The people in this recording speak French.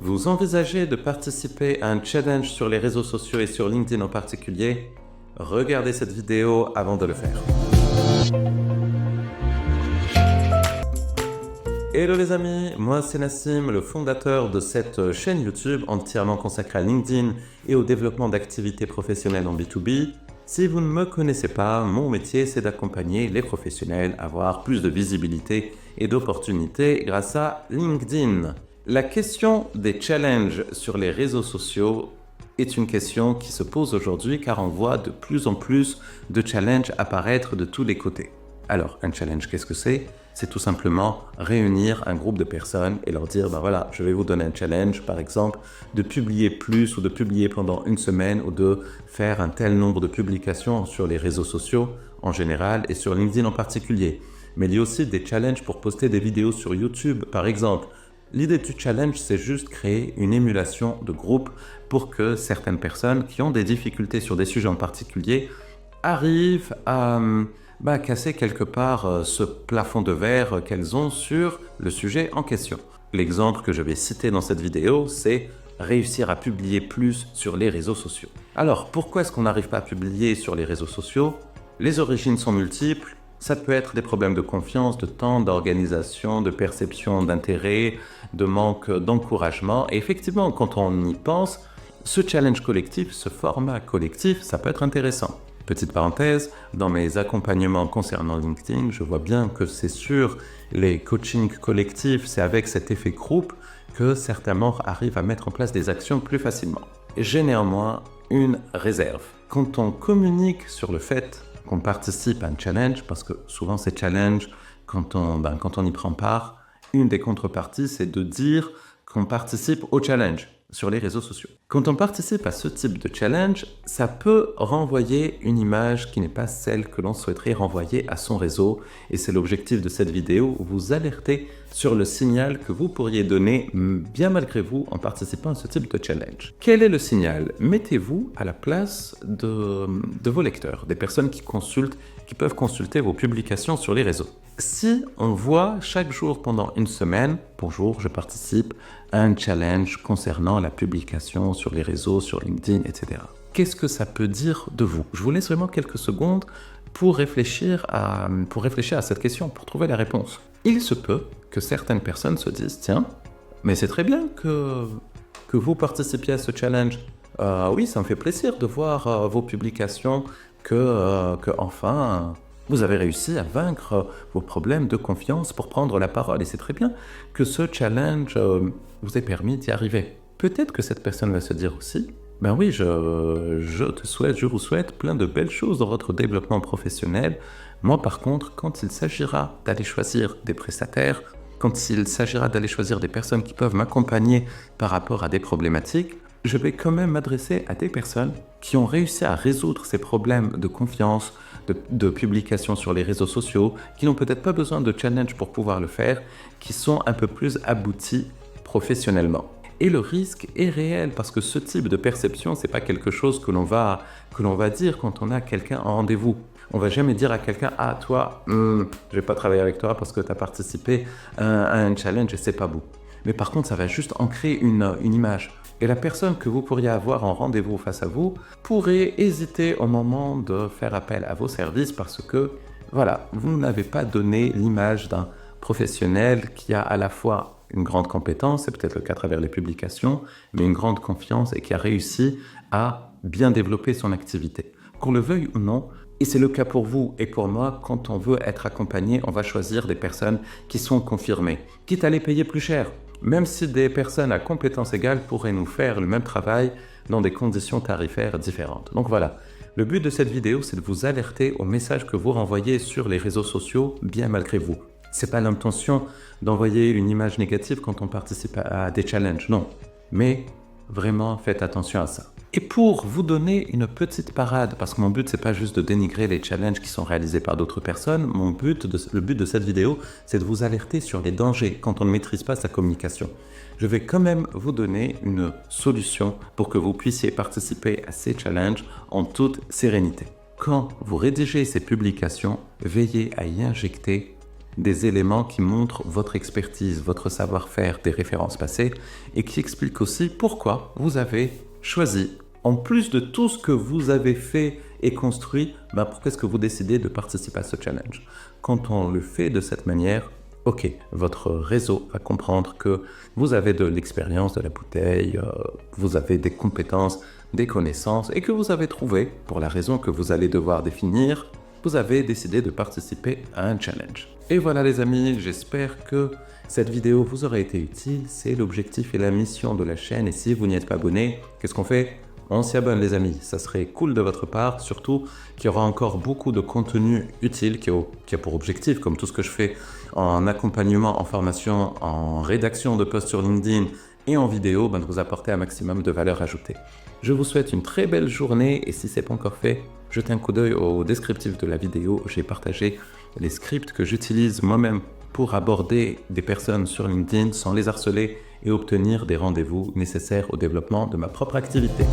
Vous envisagez de participer à un challenge sur les réseaux sociaux et sur LinkedIn en particulier? Regardez cette vidéo avant de le faire. Hello les amis, moi c'est Nassim, le fondateur de cette chaîne YouTube entièrement consacrée à LinkedIn et au développement d'activités professionnelles en B2B. Si vous ne me connaissez pas, mon métier c'est d'accompagner les professionnels à avoir plus de visibilité et d'opportunités grâce à LinkedIn. La question des challenges sur les réseaux sociaux est une question qui se pose aujourd'hui car on voit de plus en plus de challenges apparaître de tous les côtés. Alors, un challenge, qu'est-ce que c'est? C'est tout simplement réunir un groupe de personnes et leur dire, ben voilà, je vais vous donner un challenge, par exemple, de publier plus ou de publier pendant une semaine ou de faire un tel nombre de publications sur les réseaux sociaux en général et sur LinkedIn en particulier. Mais il y a aussi des challenges pour poster des vidéos sur YouTube, par exemple. L'idée du challenge, c'est juste créer une émulation de groupe pour que certaines personnes qui ont des difficultés sur des sujets en particulier arrivent à casser quelque part ce plafond de verre qu'elles ont sur le sujet en question. L'exemple que je vais citer dans cette vidéo, c'est réussir à publier plus sur les réseaux sociaux. Alors, pourquoi est-ce qu'on n'arrive pas à publier sur les réseaux sociaux? Les origines sont multiples. Ça peut être des problèmes de confiance, de temps, d'organisation, de perception d'intérêt, de manque d'encouragement. Et effectivement, quand on y pense, ce challenge collectif, ce format collectif, ça peut être intéressant. Petite parenthèse, dans mes accompagnements concernant LinkedIn, je vois bien que c'est sur les coachings collectifs, c'est avec cet effet groupe que certains membres arrivent à mettre en place des actions plus facilement. J'ai néanmoins une réserve. Quand on communique sur le fait qu'on participe à un challenge, parce que souvent ces challenges, quand on y prend part, une des contreparties, c'est de dire qu'on participe au challenge sur les réseaux sociaux. Quand on participe à ce type de challenge, ça peut renvoyer une image qui n'est pas celle que l'on souhaiterait renvoyer à son réseau. Et c'est l'objectif de cette vidéo, vous alerter sur le signal que vous pourriez donner, bien malgré vous, en participant à ce type de challenge. Quel est le signal? Mettez-vous à la place de vos lecteurs, des personnes qui peuvent consulter vos publications sur les réseaux. Si on voit chaque jour pendant une semaine, bonjour, je participe à un challenge concernant la publication sur les réseaux, sur LinkedIn, etc. Qu'est-ce que ça peut dire de vous? Je vous laisse vraiment quelques secondes pour réfléchir à cette question, pour trouver la réponse. Il se peut que certaines personnes se disent, tiens, mais c'est très bien que vous participiez à ce challenge. Oui, ça me fait plaisir de voir vos publications, que enfin, vous avez réussi à vaincre vos problèmes de confiance pour prendre la parole. Et c'est très bien que ce challenge vous ait permis d'y arriver. Peut-être que cette personne va se dire aussi, ben oui, je vous souhaite plein de belles choses dans votre développement professionnel. Moi, par contre, quand il s'agira d'aller choisir des prestataires, quand il s'agira d'aller choisir des personnes qui peuvent m'accompagner par rapport à des problématiques, je vais quand même m'adresser à des personnes qui ont réussi à résoudre ces problèmes de confiance, de publication sur les réseaux sociaux, qui n'ont peut-être pas besoin de challenge pour pouvoir le faire, qui sont un peu plus aboutis professionnellement. Et le risque est réel parce que ce type de perception, c'est pas quelque chose que l'on va dire quand on a quelqu'un en rendez-vous. On va jamais dire à quelqu'un, ah toi, je vais pas travailler avec toi parce que tu as participé à un challenge et c'est pas beau. Mais par contre, ça va juste ancrer une image. Et la personne que vous pourriez avoir en rendez-vous face à vous pourrait hésiter au moment de faire appel à vos services parce que, voilà, vous n'avez pas donné l'image d'un professionnel qui a à la fois une grande compétence, c'est peut-être le cas à travers les publications, mais une grande confiance et qui a réussi à bien développer son activité. Qu'on le veuille ou non, et c'est le cas pour vous et pour moi, quand on veut être accompagné, on va choisir des personnes qui sont confirmées, quitte à les payer plus cher. Même si des personnes à compétences égales pourraient nous faire le même travail dans des conditions tarifaires différentes. Donc voilà, le but de cette vidéo, c'est de vous alerter aux messages que vous renvoyez sur les réseaux sociaux, bien malgré vous. C'est pas l'intention d'envoyer une image négative quand on participe à des challenges, non. Mais vraiment, faites attention à ça. Et pour vous donner une petite parade, parce que mon but, c'est pas juste de dénigrer les challenges qui sont réalisés par d'autres personnes, le but de cette vidéo, c'est de vous alerter sur les dangers quand on ne maîtrise pas sa communication. Je vais quand même vous donner une solution pour que vous puissiez participer à ces challenges en toute sérénité. Quand vous rédigez ces publications, veillez à y injecter des éléments qui montrent votre expertise, votre savoir-faire, des références passées et qui expliquent aussi pourquoi vous avez choisi, en plus de tout ce que vous avez fait et construit, pourquoi est-ce que vous décidez de participer à ce challenge. Quand on le fait de cette manière, ok, votre réseau va comprendre que vous avez de l'expérience de la bouteille, vous avez des compétences, des connaissances et que vous avez trouvé, pour la raison que vous allez devoir définir, vous avez décidé de participer à un challenge. Et voilà les amis, j'espère que cette vidéo vous aura été utile. C'est l'objectif et la mission de la chaîne. Et si vous n'y êtes pas abonné, qu'est-ce qu'on fait ? On s'y abonne les amis, ça serait cool de votre part, surtout qu'il y aura encore beaucoup de contenu utile qui a pour objectif, comme tout ce que je fais en accompagnement, en formation, en rédaction de posts sur LinkedIn et en vidéo, de vous apporter un maximum de valeur ajoutée. Je vous souhaite une très belle journée et si ce n'est pas encore fait, jetez un coup d'œil au descriptif de la vidéo. J'ai partagé les scripts que j'utilise moi-même pour aborder des personnes sur LinkedIn sans les harceler et obtenir des rendez-vous nécessaires au développement de ma propre activité.